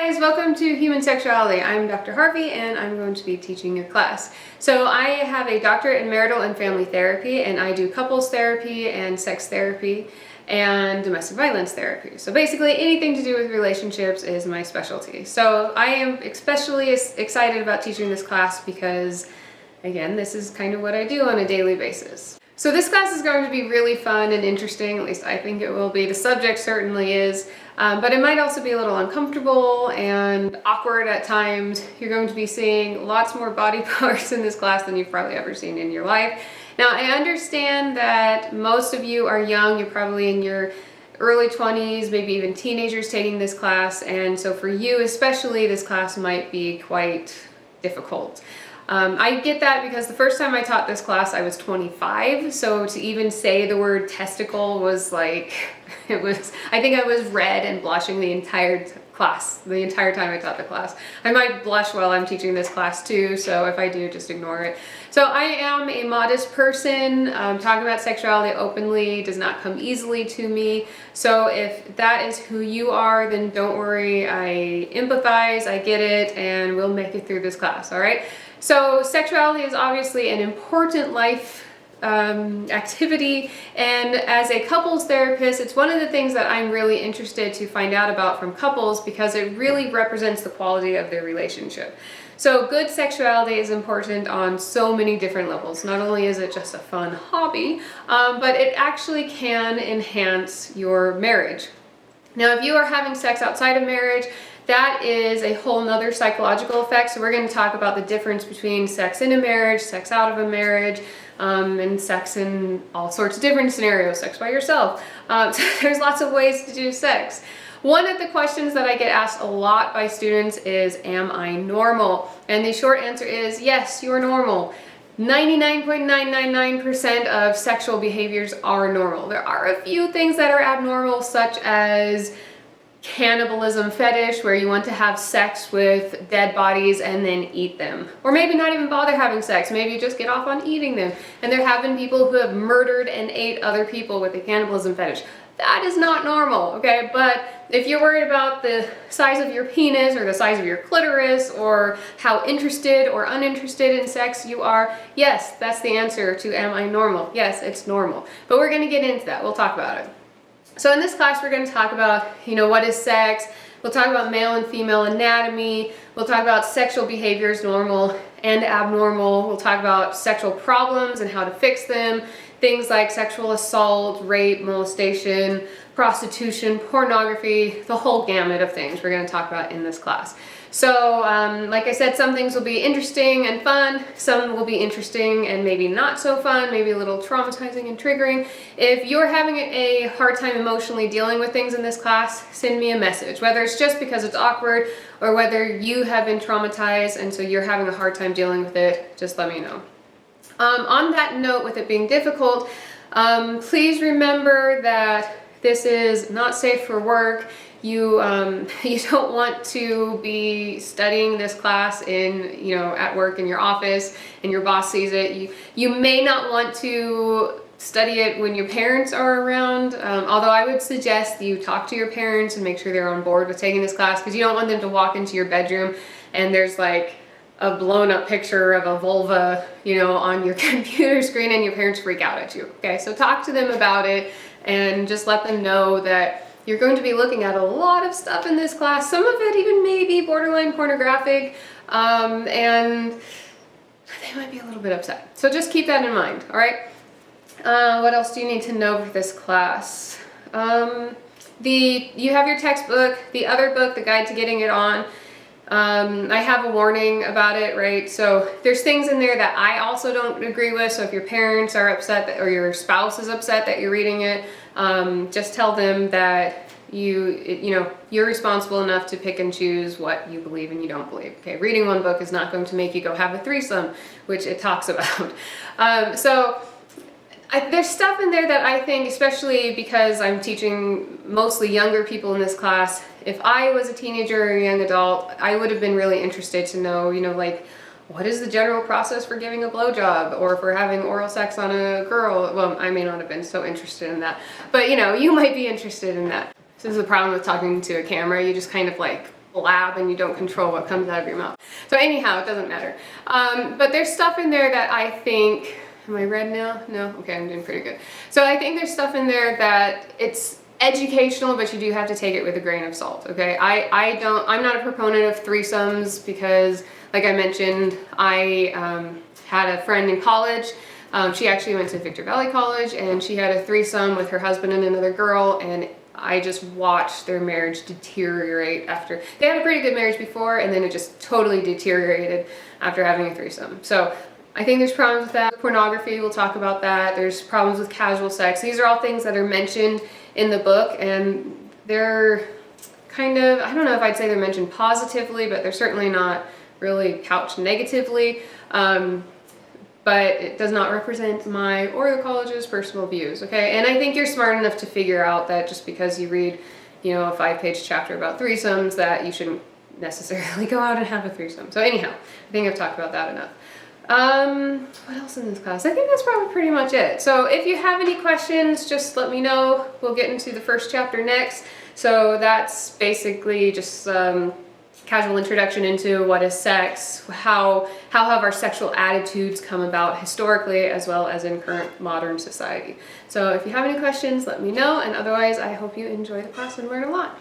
Hi guys, welcome to Human Sexuality. I'm Dr. Harvey and I'm going to be teaching your class. So I have a doctorate in marital and family therapy, and I do couples therapy and sex therapy and domestic violence therapy. So basically anything to do with relationships is my specialty. So I am especially excited about teaching this class because, again, this is kind of what I do on a daily basis. So this class is going to be really fun and interesting, at least I think it will be. The subject certainly is, but it might also be a little uncomfortable and awkward at times. You're going to be seeing lots more body parts in this class than you've probably ever seen in your life. Now, I understand that most of you are young. You're probably in your early 20s, maybe even teenagers taking this class, and so for you especially, this class might be quite difficult. I get that because the first time I taught this class I was 25, so to even say the word testicle was like, I think I was red and blushing the entire time I taught the class. I might blush while I'm teaching this class too, so if I do, just ignore it. So I am a modest person. Talking about sexuality openly does not come easily to me. So if that is who you are, then don't worry. I empathize, I get it, and we'll make it through this class, all right? So sexuality is obviously an important life activity, and as a couples therapist, it's one of the things that I'm really interested to find out about from couples because it really represents the quality of their relationship. So good sexuality is important on so many different levels. Not only is it just a fun hobby, but it actually can enhance your marriage. Now, if you are having sex outside of marriage, that is a whole nother psychological effect. So we're going to talk about the difference between sex in a marriage, sex out of a marriage, and sex in all sorts of different scenarios, sex by yourself. So there's lots of ways to do sex. One of the questions that I get asked a lot by students is, am I normal? And the short answer is, yes, you're normal. 99.999% of sexual behaviors are normal. There are a few things that are abnormal, such as cannibalism fetish, where you want to have sex with dead bodies and then eat them. Or maybe not even bother having sex, maybe you just get off on eating them. And there have been people who have murdered and ate other people with a cannibalism fetish. That is not normal, okay? But if you're worried about the size of your penis or the size of your clitoris or how interested or uninterested in sex you are, yes, that's the answer to am I normal? Yes, it's normal. But we're gonna get into that, we'll talk about it. So in this class, we're going to talk about, what is sex. We'll talk about male and female anatomy. We'll talk about sexual behaviors, normal and abnormal. We'll talk about sexual problems and how to fix them. Things like sexual assault, rape, molestation, prostitution, pornography, the whole gamut of things we're going to talk about in this class. So, like I said, some things will be interesting and fun, some will be interesting and maybe not so fun, maybe a little traumatizing and triggering. If you're having a hard time emotionally dealing with things in this class, send me a message, whether it's just because it's awkward or whether you have been traumatized and so you're having a hard time dealing with it, just let me know. On that note, with it being difficult, please remember that this is not safe for work. You don't want to be studying this class in, at work in your office and your boss sees it. You may not want to study it when your parents are around, although I would suggest you talk to your parents and make sure they're on board with taking this class, because you don't want them to walk into your bedroom and there's like a blown up picture of a vulva, on your computer screen and your parents freak out at you. Okay, so talk to them about it and just let them know that you're going to be looking at a lot of stuff in this class, some of it even maybe borderline pornographic, and they might be a little bit upset. So just keep that in mind, all right? What else do you need to know for this class? You have your textbook, the other book, The Guide to Getting It On. I have a warning about it, right? So there's things in there that I also don't agree with. So if your parents are upset or your spouse is upset that you're reading it, just tell them that you're responsible enough to pick and choose what you believe and you don't believe. Okay, reading one book is not going to make you go have a threesome, which it talks about. There's stuff in there that I think, especially because I'm teaching mostly younger people in this class, if I was a teenager or a young adult, I would have been really interested to know, like, what is the general process for giving a blowjob or for having oral sex on a girl? Well, I may not have been so interested in that, but you might be interested in that. This is the problem with talking to a camera. You just kind of like blab and you don't control what comes out of your mouth. So anyhow, it doesn't matter. But there's stuff in there that I think, am I red now? No? Okay, I'm doing pretty good. So I think there's stuff in there that it's educational, but you do have to take it with a grain of salt, okay? I'm not a proponent of threesomes because, like I mentioned, I had a friend in college. She actually went to Victor Valley College, and she had a threesome with her husband and another girl, and I just watched their marriage deteriorate after. They had a pretty good marriage before, and then it just totally deteriorated after having a threesome. So I think there's problems with that. Pornography, we'll talk about that. There's problems with casual sex. These are all things that are mentioned in the book, and they're kind of, I don't know if I'd say they're mentioned positively, but they're certainly not really couched negatively. But it does not represent my or the college's personal views, okay? And I think you're smart enough to figure out that just because you read, you know, a 5-page chapter about threesomes, that you shouldn't necessarily go out and have a threesome. So anyhow, I think I've talked about that enough. What else in this class? I think that's probably pretty much it. So if you have any questions, just let me know. We'll get into the first chapter next. So that's basically just casual introduction into what is sex, how have our sexual attitudes come about historically as well as in current modern society. So if you have any questions, let me know, and otherwise I hope you enjoy the class and learn a lot.